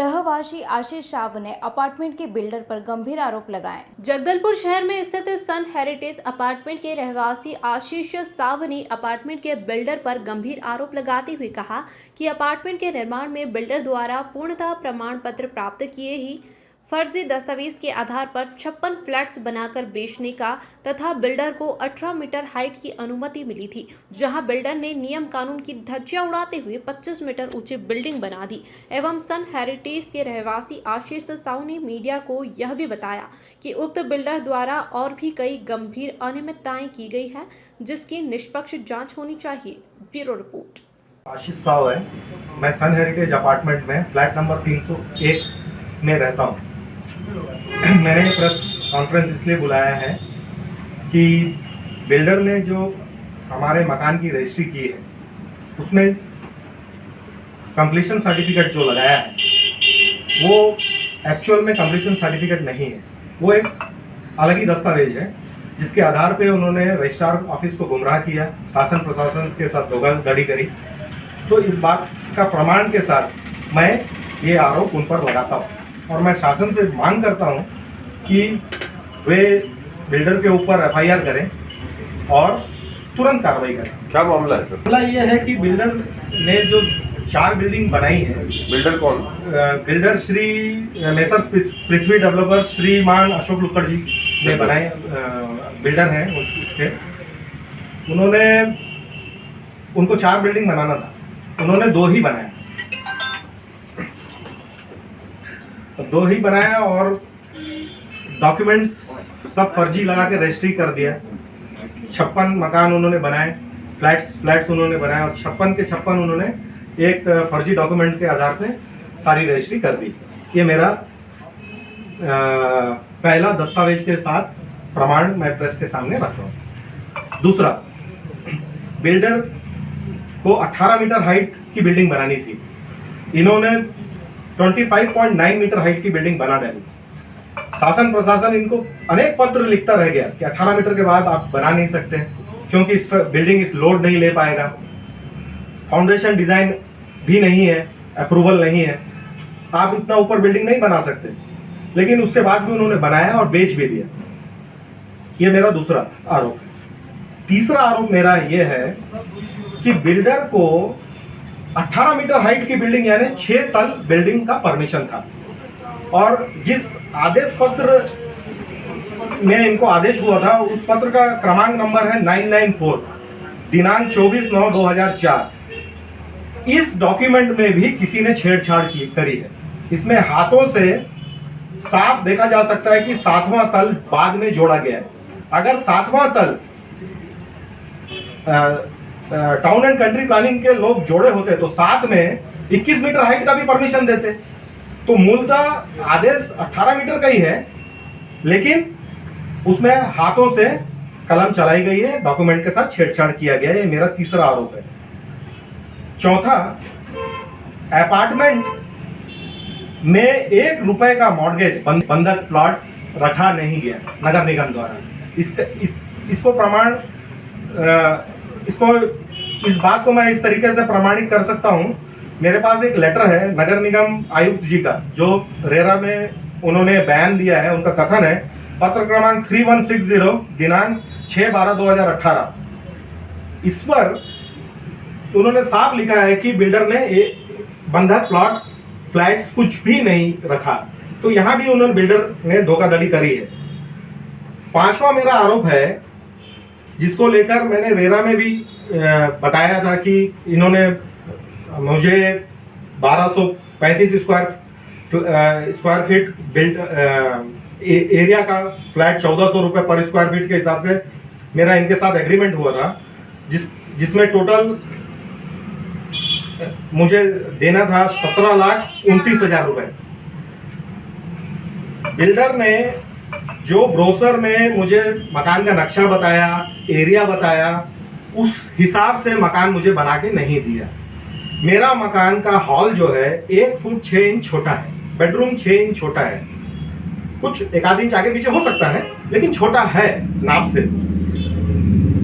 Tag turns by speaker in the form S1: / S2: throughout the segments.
S1: रहवासी आशीष साव ने अपार्टमेंट के बिल्डर पर गंभीर आरोप लगाए।
S2: जगदलपुर शहर में स्थित सन हेरिटेज अपार्टमेंट के रहवासी आशीष साव ने अपार्टमेंट के बिल्डर पर गंभीर आरोप लगाते हुए कहा कि अपार्टमेंट के निर्माण में बिल्डर द्वारा पूर्णतः प्रमाण पत्र प्राप्त किए ही फर्जी दस्तावेज के आधार पर 56 फ्लैट्स बनाकर बेचने का तथा बिल्डर को 18 मीटर हाइट की अनुमति मिली थी, जहां बिल्डर ने नियम कानून की धज्जियां उड़ाते हुए 25 मीटर ऊंची बिल्डिंग बना दी। एवं सन हेरिटेज के रहवासी आशीष साव ने मीडिया को यह भी बताया कि उक्त बिल्डर द्वारा और भी कई गंभीर अनियमितताएं की गई है, जिसकी निष्पक्ष जाँच होनी चाहिए। Bureau report.
S3: आशीष साव है। मैं सन हेरिटेज अपार्टमेंट में फ्लैट नंबर 301 में रहता हूँ। मैंने ये प्रेस कॉन्फ्रेंस इसलिए बुलाया है कि बिल्डर ने जो हमारे मकान की रजिस्ट्री की है उसमें कंप्लीशन सर्टिफिकेट जो लगाया है वो एक्चुअल में कंप्लीशन सर्टिफिकेट नहीं है, वो एक अलग ही दस्तावेज है जिसके आधार पे उन्होंने रजिस्ट्रार ऑफिस को गुमराह किया, शासन प्रशासन के साथ धोखाधड़ी करी। तो इस बात का प्रमाण के साथ मैं ये आरोप उन पर लगाता हूँ और मैं शासन से मांग करता हूँ कि वे बिल्डर के ऊपर एफआईआर करें और तुरंत कार्रवाई करें।
S4: क्या मामला है सर?
S3: मामला ये है कि बिल्डर ने जो 4 बिल्डिंग बनाई है।
S4: बिल्डर कौन?
S3: बिल्डर श्री मेसर्स पृथ्वी डेवलपर्स श्रीमान अशोक लुक्कड़ जी ने बनाए बिल्डर हैं उसके। उन्होंने उनको 4 बिल्डिंग बनाना था, उन्होंने 2 ही बनाया, 2 ही बनाया और डॉक्यूमेंट्स सब फर्जी लगा के रजिस्ट्री कर दिया। 56 मकान उन्होंने बनाए, फ्लैट्स उन्होंने बनाए और 56 के 56 उन्होंने एक फर्जी डॉक्यूमेंट के आधार पे सारी रजिस्ट्री कर दी। ये मेरा पहला दस्तावेज के साथ प्रमाण मैं प्रेस के सामने रख रहा हूँ। दूसरा, बिल्डर को 18 मीटर हाइट की बिल्डिंग बनानी थी, इन्होंने 25.9 मीटर हाइट की बिल्डिंग बना डाली। शासन प्रशासन इनको अनेक पत्र लिखता रह गया कि 18 मीटर के बाद आप बना नहीं सकते क्योंकि इस बिल्डिंग लोड नहीं ले पाएगा, फाउंडेशन डिजाइन भी नहीं है, अप्रूवल नहीं है, आप इतना ऊपर बिल्डिंग नहीं बना सकते। लेकिन उसके बाद भी उन्होंने बनाया और बेच भी दिया। ये मेरा दूसरा आरोप है। तीसरा आरोप मेरा यह है कि बिल्डर को 18 मीटर हाइट की बिल्डिंग यानी 6 तल बिल्डिंग का परमिशन था और जिस आदेश पत्र में इनको आदेश हुआ था उस पत्र का क्रमांक नंबर है 994 दिनांक 24/9/2004। इस डॉक्यूमेंट में भी किसी ने छेड़छाड़ करी है। इसमें हाथों से साफ देखा जा सकता है कि 7वां तल बाद में जोड़ा गया है। अगर 7वां तल टाउन एंड कंट्री प्लानिंग के लोग जोड़े होते तो साथ में 21 मीटर हाइट का भी परमिशन देते। तो मूलतः आदेश 18 मीटर का ही है, लेकिन उसमें हाथों से कलम चलाई गई है, डॉक्यूमेंट के साथ छेड़छाड़ किया गया है। ये मेरा तीसरा आरोप है। चौथा, अपार्टमेंट में 1 रुपए का मॉर्गेज बंधक प्लॉट रखा नहीं गया नगर निगम द्वारा। इसको प्रमाण इस बात को मैं इस तरीके से प्रमाणित कर सकता हूं। मेरे पास एक लेटर है नगर निगम आयुक्त जी का जो रेरा में उन्होंने बयान दिया है। उनका कथन है, पत्र क्रमांक 3160 दिनांक 6/12/2018। इस पर उन्होंने साफ लिखा है कि बिल्डर ने बंधक प्लॉट फ्लैट्स कुछ भी नहीं रखा। तो यहां भी उन्होंने बिल्डर ने धोखाधड़ी करी है। 5वां मेरा आरोप है जिसको लेकर मैंने रेरा में भी बताया था कि इन्होंने मुझे 1235 स्क्वायर फीट बिल्ड एरिया का फ्लैट 1400 रुपये पर स्क्वायर फीट के हिसाब से मेरा इनके साथ एग्रीमेंट हुआ था, जिसमें टोटल मुझे देना था 17,29,000 रुपये। बिल्डर ने जो ब्रोशर में मुझे मकान का नक्शा बताया, एरिया बताया, उस हिसाब से मकान मुझे बना के नहीं दिया। मेरा मकान का हॉल जो है 1 फुट 6 इंच छोटा है, बेडरूम 6 इंच छोटा है, कुछ 1 इंच आगे पीछे हो सकता है लेकिन छोटा है नाप से।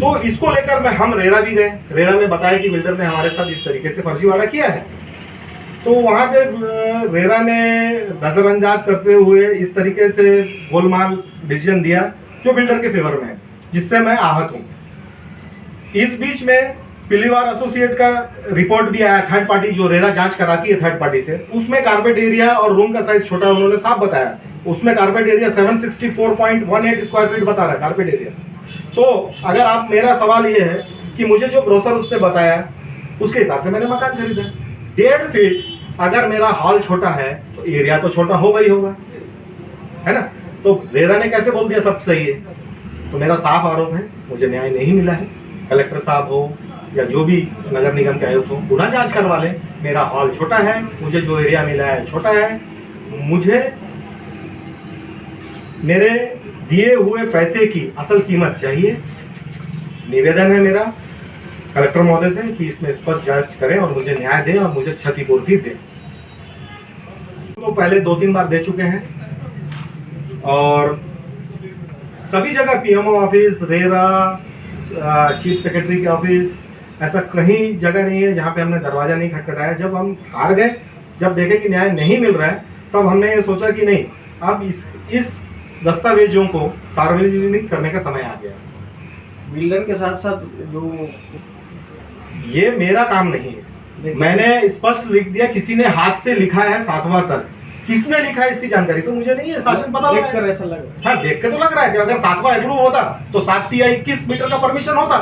S3: तो इसको लेकर हम रेरा भी गए। रेरा में बताया कि बिल्डर ने हमारे साथ इस तरीके से फर्जीवाड़ा किया है। तो वहाँ पे रेरा ने नजरअंदाज करते हुए इस तरीके से गोलमाल डिसीजन दिया जो बिल्डर के फेवर में है, जिससे मैं आहत हूँ। इस बीच में पिलीवार एसोसिएट का रिपोर्ट भी आया, थर्ड पार्टी जो रेरा जांच कराती है थर्ड पार्टी से, उसमें कारपेट एरिया और रूम का साइज छोटा उन्होंने साफ बताया। उसमें कारपेट एरिया 764.18 स्क्वायर फीट बता रहा है कारपेट एरिया। तो अगर आप, मेरा सवाल ये है कि मुझे जो ब्रोशर उसने बताया उसके हिसाब से मैंने मकान खरीदा। 1.5 फीट अगर मेरा हॉल छोटा है तो एरिया तो छोटा होगा ही होगा, है ना। तो रेरा ने कैसे बोल दिया सब सही है? तो मेरा साफ आरोप है, मुझे न्याय नहीं मिला है। कलेक्टर साहब हो या जो भी नगर निगम के आयुक्त हो, पुनः जांच करवा लें। मेरा हॉल छोटा है, मुझे जो एरिया मिला है छोटा है, मुझे मेरे दिए हुए पैसे की असल कीमत चाहिए। निवेदन है मेरा कलेक्टर महोदय से कि इसमें स्पष्ट जांच करें और मुझे न्याय दें और मुझे क्षतिपूर्ति दें। तो पहले 2-3 बार दे चुके हैं और सभी जगह PMO office, RERA, chief secretary के ऑफिस, ऐसा कहीं जगह नहीं है जहाँ पे हमने दरवाजा नहीं खटखटाया। जब हम हार गए, जब देखे कि न्याय नहीं मिल रहा है, तब हमने ये सोचा कि नहीं, अब इस दस्तावेजों को सार्वजनिक करने का समय आ गया।
S4: बिल्डर के साथ साथ जो
S3: ये मेरा काम नहीं है, मैंने स्पष्ट लिख दिया। किसी ने हाथ से लिखा है 7वां तक, किसने लिखा है इसकी जानकारी तो मुझे नहीं है, शासन पता लगा।
S4: ऐसा लगा।
S3: हाँ, देख के तो लग रहा है कि अगर 7वां अप्रूव होता तो 7 या 21 मीटर का परमिशन होता।